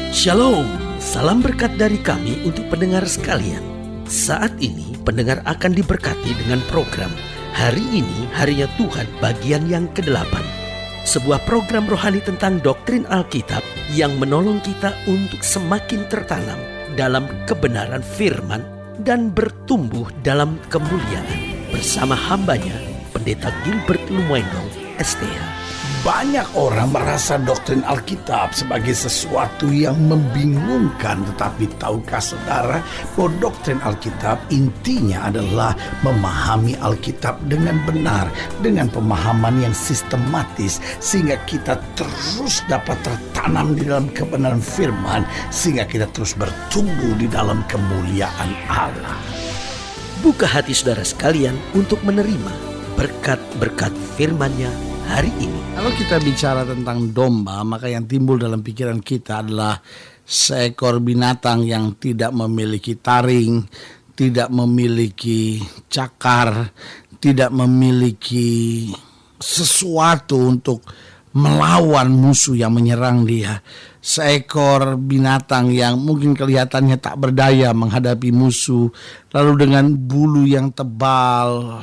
Shalom, salam berkat dari kami untuk pendengar sekalian. Saat ini pendengar akan diberkati dengan program Hari Ini Harinya Tuhan bagian yang ke-8. Sebuah program rohani tentang doktrin Alkitab yang menolong kita untuk semakin tertanam dalam kebenaran firman dan bertumbuh dalam kemuliaan. Bersama hambanya, Pendeta Gilbert Lumwendong, STH. Banyak orang merasa doktrin Alkitab sebagai sesuatu yang membingungkan. Tetapi tahukah saudara bahwa doktrin Alkitab intinya adalah memahami Alkitab dengan benar, dengan pemahaman yang sistematis, sehingga kita terus dapat tertanam di dalam kebenaran firman, sehingga kita terus bertumbuh di dalam kemuliaan Allah. Buka hati saudara sekalian untuk menerima berkat-berkat firman-Nya hari ini. Kalau kita bicara tentang domba, maka yang timbul dalam pikiran kita adalah seekor binatang yang tidak memiliki taring, tidak memiliki cakar, tidak memiliki sesuatu untuk melawan musuh yang menyerang dia. Seekor binatang yang mungkin kelihatannya tak berdaya menghadapi musuh, lalu dengan bulu yang tebal,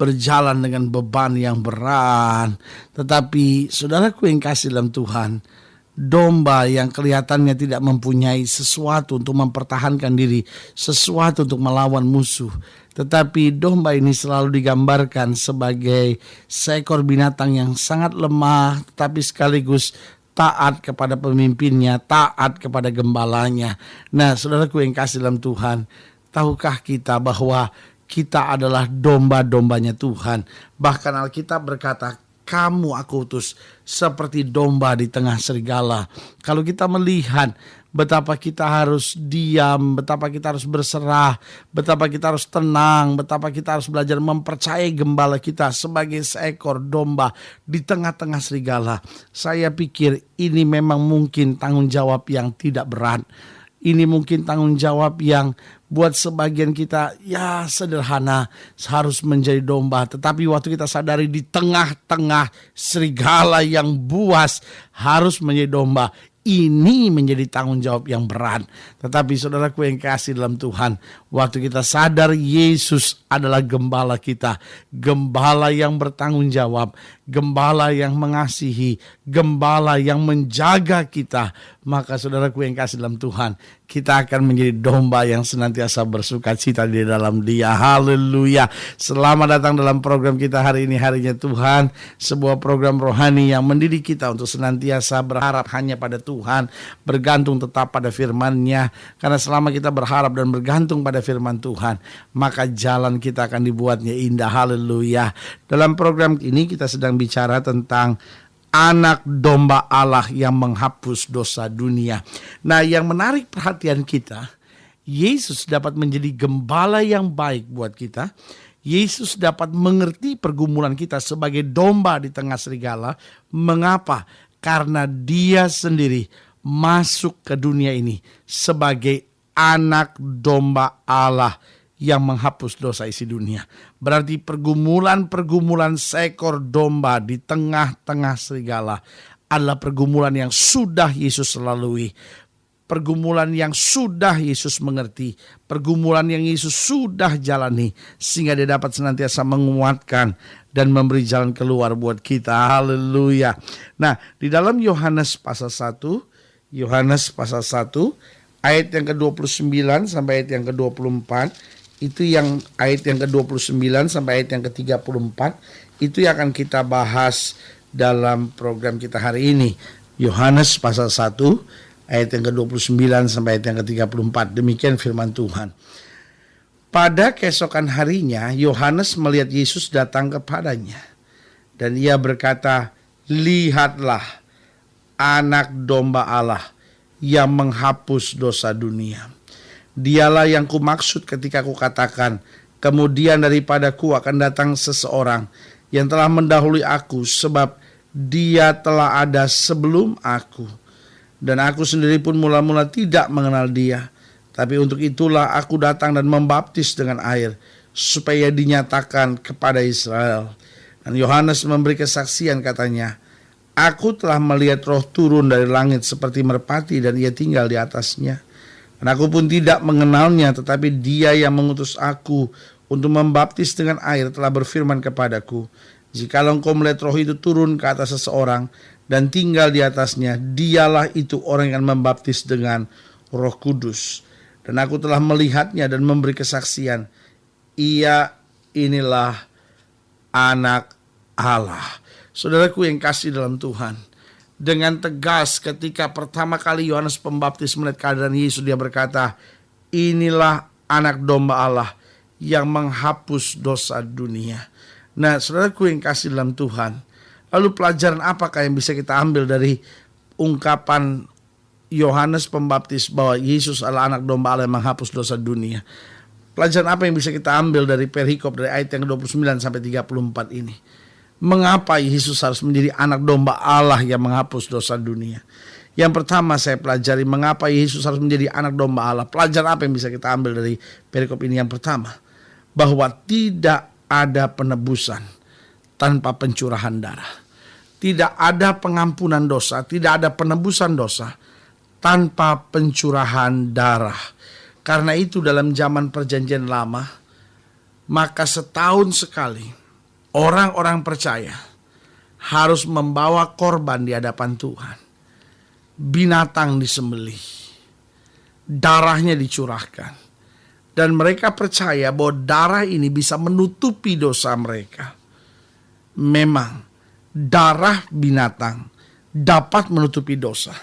berjalan dengan beban yang berat. Tetapi saudaraku yang kasih dalam Tuhan, domba yang kelihatannya tidak mempunyai sesuatu untuk mempertahankan diri, sesuatu untuk melawan musuh, tetapi domba ini selalu digambarkan sebagai seekor binatang yang sangat lemah, tetapi sekaligus taat kepada pemimpinnya, taat kepada gembalanya. Nah, saudaraku yang kasih dalam Tuhan, tahukah kita bahwa kita adalah domba-dombanya Tuhan? Bahkan Alkitab berkata, kamu aku utus seperti domba di tengah serigala. Kalau kita melihat betapa kita harus diam, betapa kita harus berserah, betapa kita harus tenang, betapa kita harus belajar mempercayai gembala kita sebagai seekor domba di tengah-tengah serigala. Saya pikir ini memang mungkin tanggung jawab yang tidak berat. Ini mungkin tanggung jawab yang buat sebagian kita ya sederhana, harus menjadi domba. Tetapi waktu kita sadari di tengah-tengah serigala yang buas harus menjadi domba, ini menjadi tanggung jawab yang berat. Tetapi saudaraku yang kasih dalam Tuhan, waktu kita sadar Yesus adalah gembala kita, gembala yang bertanggung jawab, gembala yang mengasihi, gembala yang menjaga kita, maka saudaraku yang kasih dalam Tuhan, kita akan menjadi domba yang senantiasa bersuka cita di dalam Dia. Haleluya. Selamat datang dalam program kita hari ini, Harinya Tuhan, sebuah program rohani yang mendidik kita untuk senantiasa berharap hanya pada Tuhan, bergantung tetap pada firman-Nya. Karena selama kita berharap dan bergantung pada firman Tuhan, maka jalan kita akan dibuatnya indah. Haleluya. Dalam program ini kita sedang bicara tentang anak domba Allah yang menghapus dosa dunia. Nah, yang menarik perhatian kita, Yesus dapat menjadi gembala yang baik buat kita. Yesus dapat mengerti pergumulan kita sebagai domba di tengah serigala. Mengapa? Karena Dia sendiri masuk ke dunia ini sebagai anak domba Allah yang menghapus dosa isi dunia. Berarti pergumulan seekor domba di tengah-tengah serigala adalah pergumulan yang sudah Yesus lalui, pergumulan yang sudah Yesus mengerti, pergumulan yang Yesus sudah jalani, sehingga Dia dapat senantiasa menguatkan dan memberi jalan keluar buat kita. Haleluya. Nah, di dalam Yohanes pasal 1 ayat yang ke-29 sampai ayat yang ke-24, itu yang ayat yang ke-29 sampai ayat yang ke-34, itu yang akan kita bahas dalam program kita hari ini. Yohanes pasal 1 ayat yang ke-29 sampai ayat yang ke-34. Demikian firman Tuhan. Pada keesokan harinya Yohanes melihat Yesus datang kepadanya, dan ia berkata, lihatlah anak domba Allah yang menghapus dosa dunia. Dialah yang kumaksud ketika kukatakan, kemudian daripadaku akan datang seseorang yang telah mendahului aku, sebab Dia telah ada sebelum aku. Dan aku sendiri pun mula-mula tidak mengenal Dia. Tapi untuk itulah aku datang dan membaptis dengan air, supaya dinyatakan kepada Israel. Dan Yohanes memberi kesaksian, katanya, Aku telah melihat roh turun dari langit seperti merpati dan ia tinggal di atasnya. Dan aku pun tidak mengenalnya, tetapi dia yang mengutus aku untuk membaptis dengan air telah berfirman kepadaku, jikalau engkau melihat roh itu turun ke atas seseorang dan tinggal di atasnya, dialah itu orang yang membaptis dengan Roh Kudus. Dan aku telah melihatnya dan memberi kesaksian, ia inilah anak Allah. Saudaraku yang kasih dalam Tuhan, dengan tegas ketika pertama kali Yohanes Pembaptis melihat keadaan Yesus, dia berkata, inilah anak domba Allah yang menghapus dosa dunia. Nah, saudaraku yang kasih dalam Tuhan, lalu pelajaran apakah yang bisa kita ambil dari ungkapan Yohanes Pembaptis bahwa Yesus adalah anak domba Allah yang menghapus dosa dunia? Pelajaran apa yang bisa kita ambil dari perikop dari ayat yang 29 sampai 34 ini? Mengapa Yesus harus menjadi anak domba Allah yang menghapus dosa dunia? Yang pertama saya pelajari, mengapa Yesus harus menjadi anak domba Allah. Pelajaran apa yang bisa kita ambil dari perikop ini? Yang pertama, bahwa tidak ada penebusan tanpa pencurahan darah. Tidak ada pengampunan dosa, tidak ada penebusan dosa tanpa pencurahan darah. Karena itu dalam zaman perjanjian lama, maka setahun sekali orang-orang percaya harus membawa korban di hadapan Tuhan. Binatang disembelih, darahnya dicurahkan. Dan mereka percaya bahwa darah ini bisa menutupi dosa mereka. Memang darah binatang dapat menutupi dosa.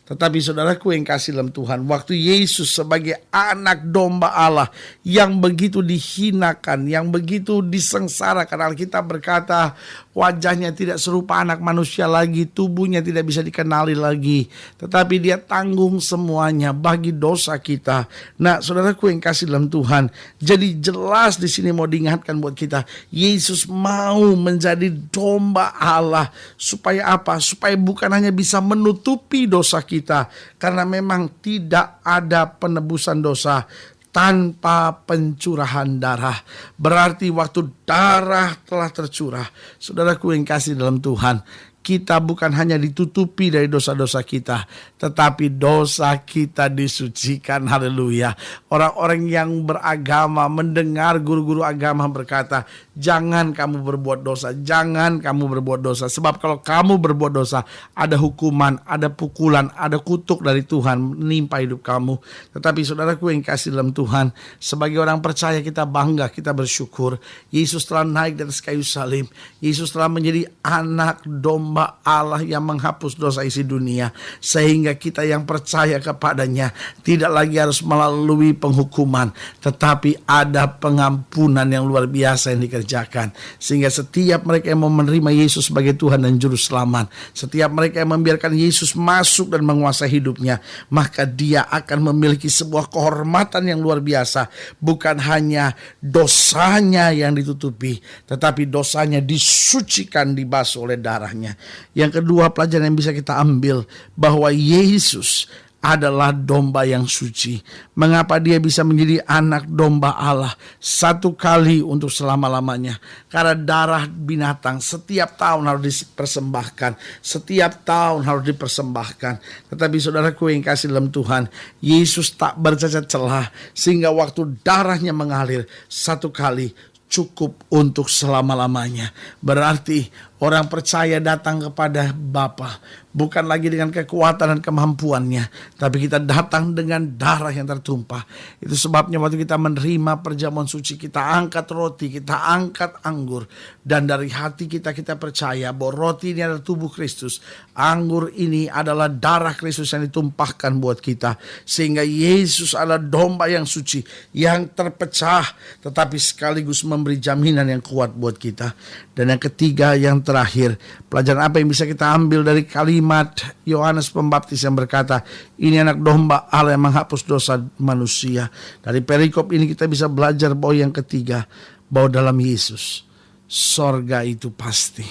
Tetapi saudaraku yang kasih dalam Tuhan, waktu Yesus sebagai anak domba Allah yang begitu dihinakan, yang begitu disengsarakan, Alkitab berkata wajahnya tidak serupa anak manusia lagi, tubuhnya tidak bisa dikenali lagi, tetapi dia tanggung semuanya bagi dosa kita. Nah, saudaraku yang kasih dalam Tuhan, jadi jelas di sini mau diingatkan buat kita, Yesus mau menjadi domba Allah supaya apa? Supaya bukan hanya bisa menutupi dosa kita, karena memang tidak ada penebusan dosa tanpa pencurahan darah. Berarti waktu darah telah tercurah, saudaraku yang kasih dalam Tuhan, kita bukan hanya ditutupi dari dosa-dosa kita, tetapi dosa kita disucikan. Haleluya. Orang-orang yang beragama mendengar guru-guru agama berkata, jangan kamu berbuat dosa, jangan kamu berbuat dosa. Sebab kalau kamu berbuat dosa, ada hukuman, ada pukulan, ada kutuk dari Tuhan menimpa hidup kamu. Tetapi saudaraku yang kasih dalam Tuhan, sebagai orang percaya kita bangga, kita bersyukur. Yesus telah naik dari kayu salib. Yesus telah menjadi anak domba Allah yang menghapus dosa isi dunia, sehingga kita yang percaya kepadanya tidak lagi harus melalui penghukuman, tetapi ada pengampunan yang luar biasa yang dikerjakan. Sehingga setiap mereka yang mau menerima Yesus sebagai Tuhan dan Juru Selamat, setiap mereka yang membiarkan Yesus masuk dan menguasai hidupnya, maka dia akan memiliki sebuah kehormatan yang luar biasa. Bukan hanya dosanya yang ditutupi, tetapi dosanya disucikan, dibasuh oleh darahnya. Yang kedua, pelajaran yang bisa kita ambil bahwa Yesus adalah domba yang suci. Mengapa dia bisa menjadi anak domba Allah satu kali untuk selama-lamanya? Karena darah binatang setiap tahun harus dipersembahkan, setiap tahun harus dipersembahkan. Tetapi saudaraku yang kasih dalam Tuhan, Yesus tak bercacat celah, sehingga waktu darahnya mengalir satu kali cukup untuk selama-lamanya. Berarti orang percaya datang kepada Bapa bukan lagi dengan kekuatan dan kemampuannya, tapi kita datang dengan darah yang tertumpah. Itu sebabnya waktu kita menerima perjamuan suci, kita angkat roti, kita angkat anggur, dan dari hati kita percaya bahwa roti ini adalah tubuh Kristus, anggur ini adalah darah Kristus yang ditumpahkan buat kita. Sehingga Yesus adalah domba yang suci, yang terpecah, tetapi sekaligus memberi jaminan yang kuat buat kita. Dan yang ketiga, yang terakhir, pelajaran apa yang bisa kita ambil dari kalimat Yohanes Pembaptis yang berkata, ini anak domba Allah yang menghapus dosa manusia. Dari perikop ini kita bisa belajar bahwa yang ketiga, bahwa dalam Yesus sorga itu pasti.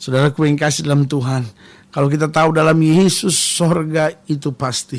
Saudaraku yang kasih dalam Tuhan, kalau kita tahu dalam Yesus sorga itu pasti,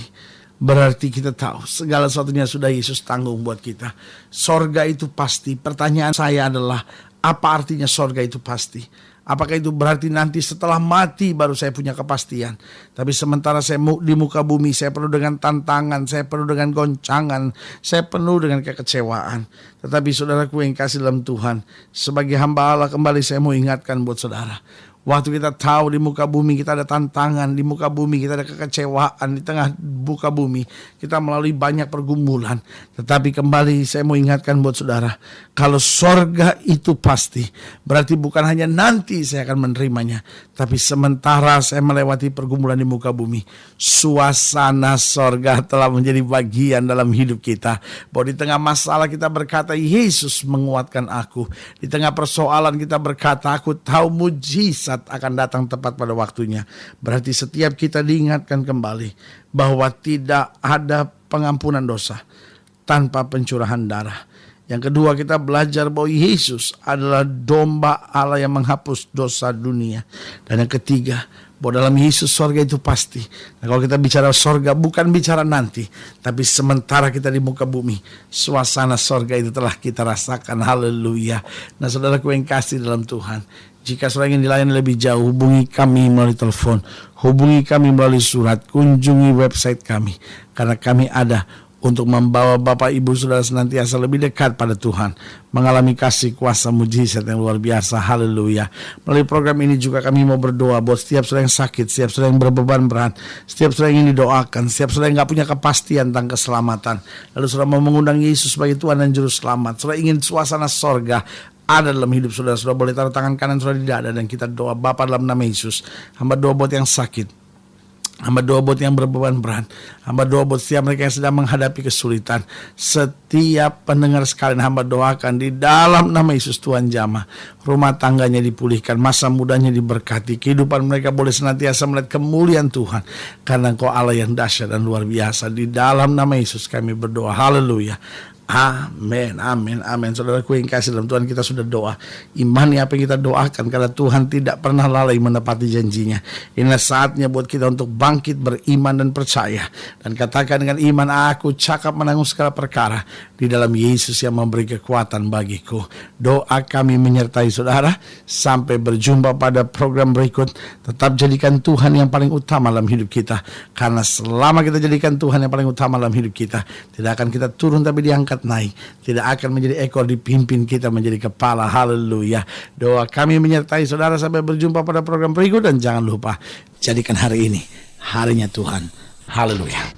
berarti kita tahu segala sesuatunya sudah Yesus tanggung buat kita. Sorga itu pasti. Pertanyaan saya adalah, apa artinya sorga itu pasti? Apakah itu berarti nanti setelah mati baru saya punya kepastian? Tapi sementara saya di muka bumi, saya penuh dengan tantangan, saya penuh dengan goncangan, saya penuh dengan kekecewaan. Tetapi saudaraku yang kasih dalam Tuhan, sebagai hamba Allah kembali saya mau ingatkan buat saudara. Waktu kita tahu di muka bumi kita ada tantangan, di muka bumi kita ada kekecewaan, di tengah muka bumi kita melalui banyak pergumulan. Tetapi kembali saya mau ingatkan buat saudara, kalau sorga itu pasti, berarti bukan hanya nanti saya akan menerimanya, tapi sementara saya melewati pergumulan di muka bumi, suasana sorga telah menjadi bagian dalam hidup kita. Bahwa di tengah masalah kita berkata, Yesus menguatkan aku. Di tengah persoalan kita berkata, aku tahu mujizat akan datang tepat pada waktunya. Berarti setiap kita diingatkan kembali bahwa tidak ada pengampunan dosa tanpa pencurahan darah. Yang kedua, kita belajar bahwa Yesus adalah domba Allah yang menghapus dosa dunia. Dan yang ketiga, bahwa dalam Yesus sorga itu pasti. Nah, kalau kita bicara sorga bukan bicara nanti, tapi sementara kita di muka bumi, suasana sorga itu telah kita rasakan. Haleluya. Nah, saudaraku yang kasih dalam Tuhan, jika saudara ingin dilayani lebih jauh, hubungi kami melalui telepon, hubungi kami melalui surat, kunjungi website kami. Karena kami ada untuk membawa Bapak Ibu Saudara senantiasa lebih dekat pada Tuhan, mengalami kasih kuasa mujizat yang luar biasa. Haleluya. Melalui program ini juga kami mau berdoa buat setiap saudara yang sakit, setiap saudara yang berbeban berat, setiap saudara yang ingin didoakan, setiap saudara yang gak punya kepastian tentang keselamatan. Lalu saudara mau mengundang Yesus sebagai Tuhan dan Juru Selamat. Saudara ingin suasana sorga ada dalam hidup saudara. Saudara boleh taruh tangan kanan saudara di dada dan kita doa. Bapa, dalam nama Yesus, hamba doa buat yang sakit, hamba doa buat yang berbeban berat, hamba doa buat setiap mereka yang sedang menghadapi kesulitan. Setiap pendengar sekalian hamba doakan di dalam nama Yesus, Tuhan jamah rumah tangganya dipulihkan, masa mudanya diberkati, kehidupan mereka boleh senantiasa melihat kemuliaan Tuhan, karena Engkau Allah yang dahsyat dan luar biasa. Di dalam nama Yesus kami berdoa. Haleluya. Amin, amin, amin. Saudaraku yang kasih dalam Tuhan, kita sudah doa. Imani apa yang kita doakan, karena Tuhan tidak pernah lalai menepati janjinya. Inilah saatnya buat kita untuk bangkit beriman dan percaya. Dan katakan dengan iman, aku cakap menanggung segala perkara di dalam Yesus yang memberi kekuatan bagiku. Doa kami menyertai saudara. Sampai berjumpa pada program berikut. Tetap jadikan Tuhan yang paling utama dalam hidup kita. Karena selama kita jadikan Tuhan yang paling utama dalam hidup kita, tidak akan kita turun tapi diangkat naik, tidak akan menjadi ekor, dipimpin kita menjadi kepala. Haleluya. Doa kami menyertai saudara sampai berjumpa pada program berikut, dan jangan lupa jadikan hari ini harinya Tuhan. Haleluya.